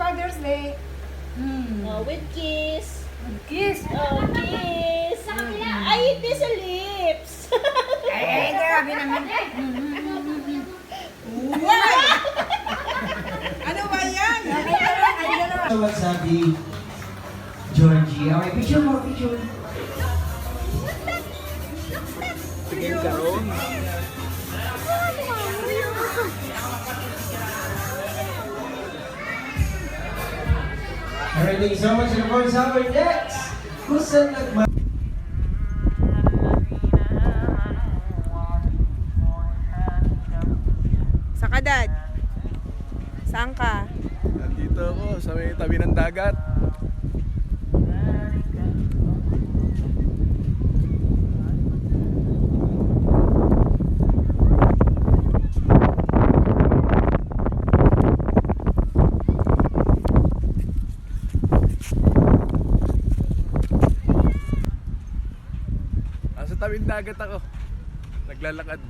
Father's Day. Oh, with kiss. Kiss. Oh, kiss. Sa kabila. Ay, hindi sa lips. Ay, grabe naman. Ano ba yan? Wasabi, Georgie. Okay, picture mo, picture. Tingin ka ron. Alright, thank you so much. And of course, our next, kung saan nagma... Saka dad. Saan ka? Nandito ako sa may tabi ng dagat. Nasa tabing dagat ako. Naglalakad.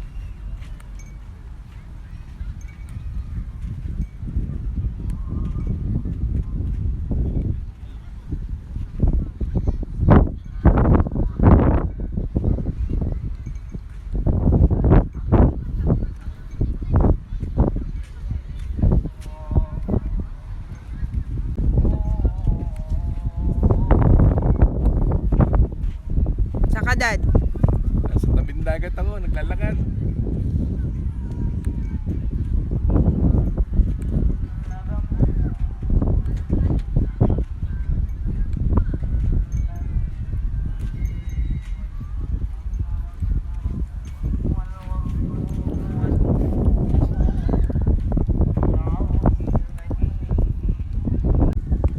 Saka dad. Nasa tabing dagat ako, naglalakad.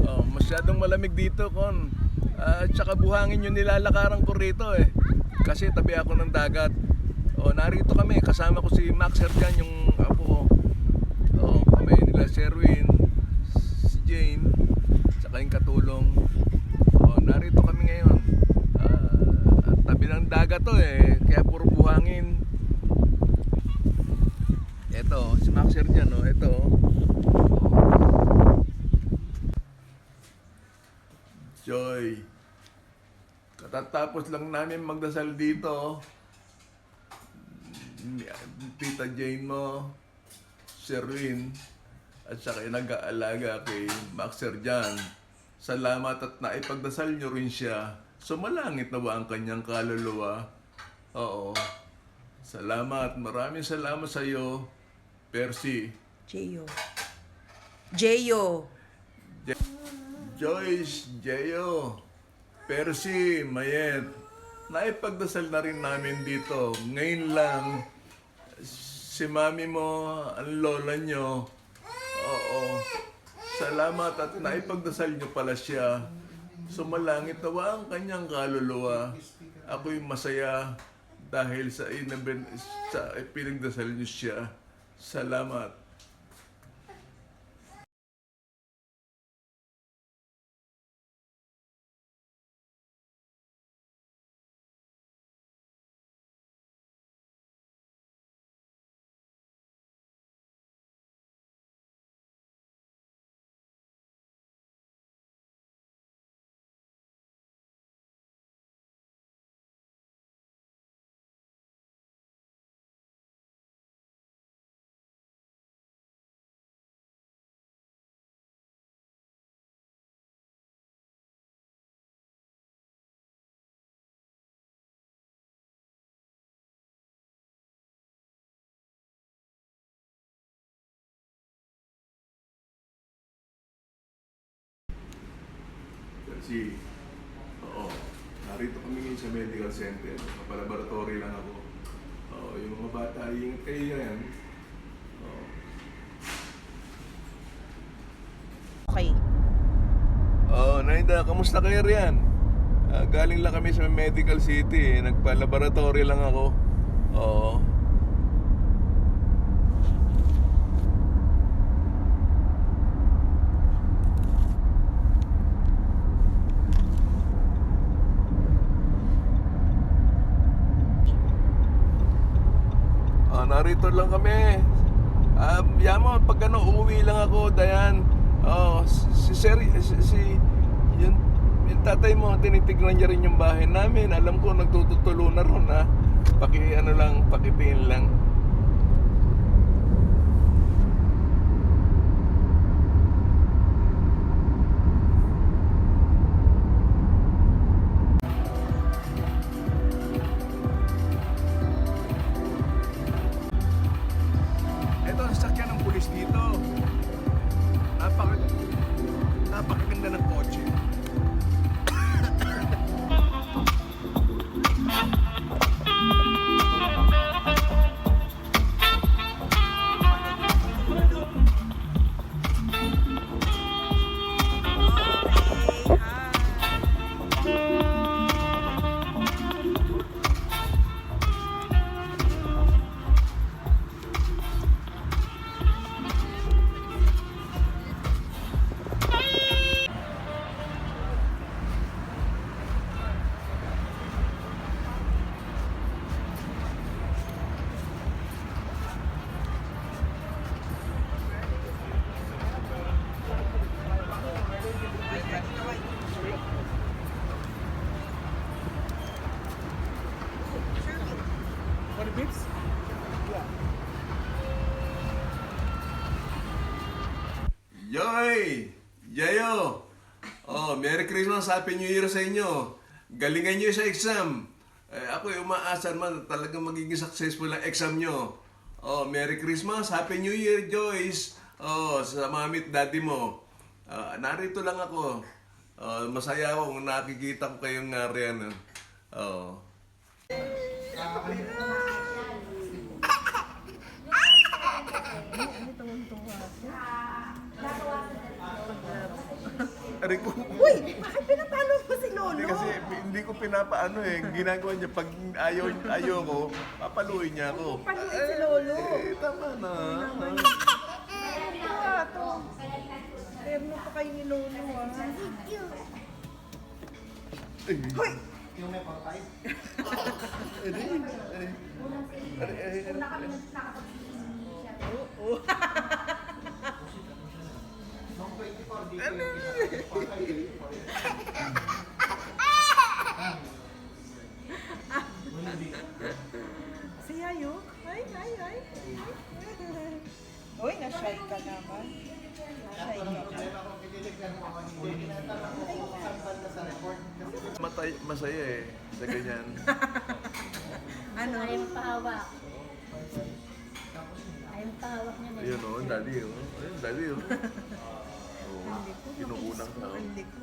Oh, masyadong malamig dito, Kon. At saka buhangin yung nilalakaran ko rito eh. Kasi tabi ako ng dagat. Oh, narito kami, kasama ko si Max Serjan, yung apo ko. Oh, kami nila Sherwin, si Jane, saka yung katulong. Oh, narito kami ngayon. Tabi ng dagat to eh, kaya puro buhangin. Eto, si Max Serjan, oh, eto. Joy. Katatapos lang namin magdasal dito. Tita Jane mo, Sherwin, at saka yung nag-aalaga kay Max Serjan. Salamat at naipagdasal nyo rin siya. Sumalangit na ba ang kanyang kaluluwa? Oo. Salamat. Maraming salamat sa iyo, Percy. Jeyo. Jeyo. Joyce, Jeyo, Percy, Mayet, naipagdasal na rin namin dito. Ngayon lang, si mami mo, ang lola nyo, oo, salamat at naipagdasal nyo pala siya. Sumalangit nawa ang kanyang kaluluwa. Ako'y masaya dahil sa pinagdasal nyo siya. Salamat. Kasi, oo, narito kami ngayon sa medical center. Kapalaboratory lang ako. Oo, yung mga bata, ingat kayo yan. Oo. Okay. Oo, Naida, kamusta kayo riyan? Galing lang kami sa medical city. Nagpa-laboratory lang ako. Oo. Narito lang kami. Yamo, pag ano, uuwi lang ako, Dayan. Oo, si Sir, yung, yung tatay mo, tinitignan niya rin yung bahay namin. Alam ko, nagtututulo na ron, ha? Pakitingin lang. Ito ang sasakyan ng pulis dito. Napakaganda ng kotse. Yoy! Yayo! Oh, Merry Christmas, Happy New Year sa inyo. Galingan nyo sa exam. Ako umaasa naman talagang magiging successful ang exam nyo. Oh, Merry Christmas, Happy New Year, Joyce. Oh, sa mami at daddy mo. Narito lang ako. Masaya ako kung nakikita ko kayong nariyan. Oh. Aray ko. Uy! Bakit pinapalo mo si Lolo? Hindi kasi hindi ko pinapaano eh. Ginagawa niya pag ayaw ko, papaluin niya ako. Paluin si Lolo. Tama na. Ito. Terno pa kayo ni Lolo, ah. Hoy! Si Yayo? Ay. Uy, na-shy ka naman. Na-shy ka. Masaya eh sa ganyan. Ano? Ayaw pahawak. Ayaw pahawak niya na. Ayun o, daddy o. Ayun, daddy o. Kinukulang ka o. Hindi ko.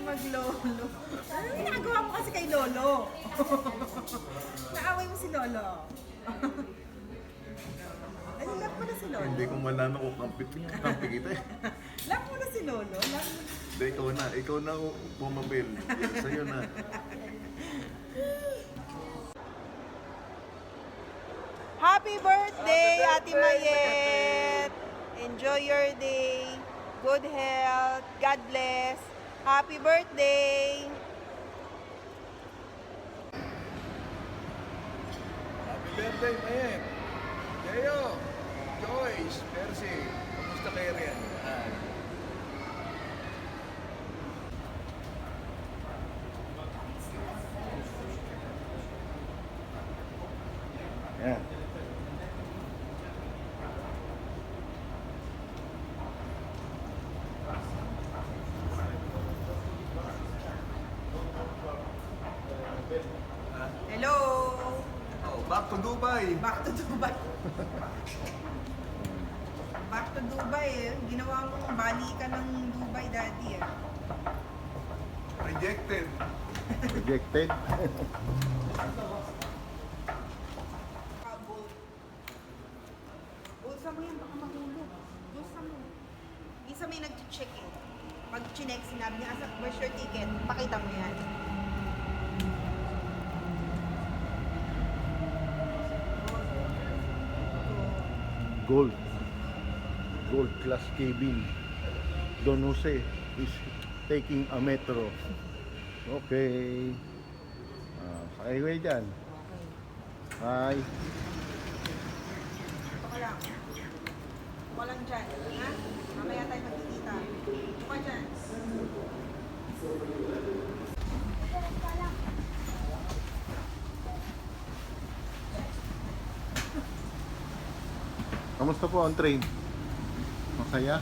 Maglolo. Ano ginagawa mo kasi kay Lolo? Naaway mo si Lolo. Ay, love mo na si Lolo. Hindi ko malaman kung kampi kita eh. Love mo na si Lolo. Love mo. Hindi, ikaw na pumabil. Sa'yo na. Happy birthday, Ate Mayet! Enjoy your day. Good health. God bless. Happy birthday! Happy birthday, Mayet! Yayo! Joyce! Percy! Kamusta kayo rin? Yan. Hello! Oh, back to Dubai! Back to Dubai. Back to Dubai eh. Ginawa mo balikan ng Dubai, Daddy eh. Rejected! Rejected. Bulsa mo yan, baka mahulog. Bulsa mo. Isa may nag-check eh. Pag chinek, sinabi niya, where's your ticket? Pakita mo yan. Gold. Gold class cabin. Don Jose. is taking a metro. Okay. Sakay kayo dyan. Bye. Ito ka lang. Walang dyan. Ha? Mamaya tayo magkikita. Ito ka dyan. Kamusta po ang train? Masaya?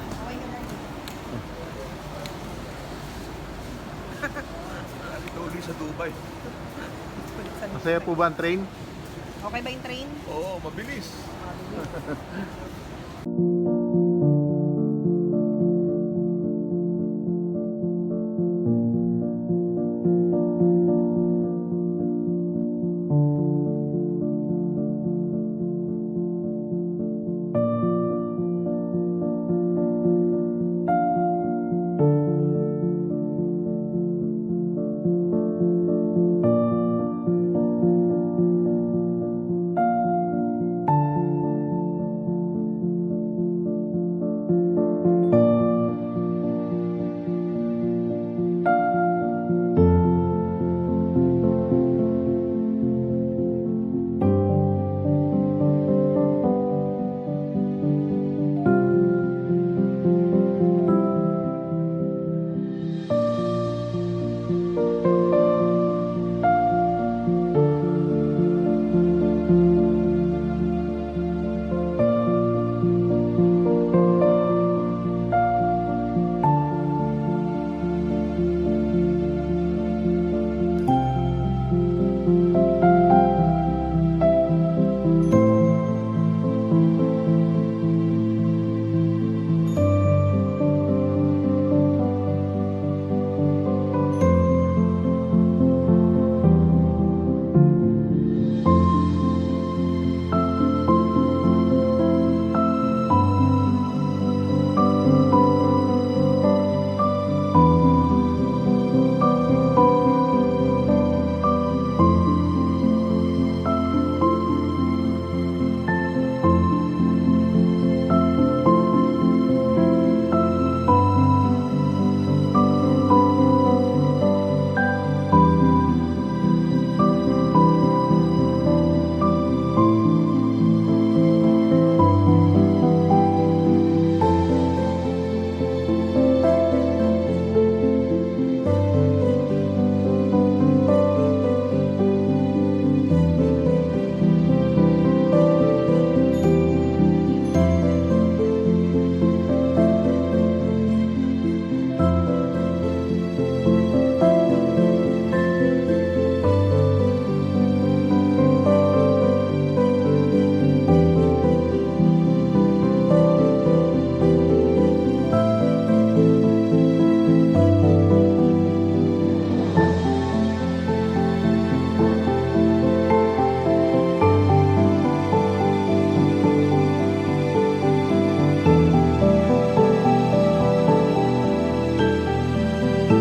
Okay ka lang. Dito uli sa Dubai. Masaya po ba ang train? Okay ba yung train? Oo, mabilis. Ah,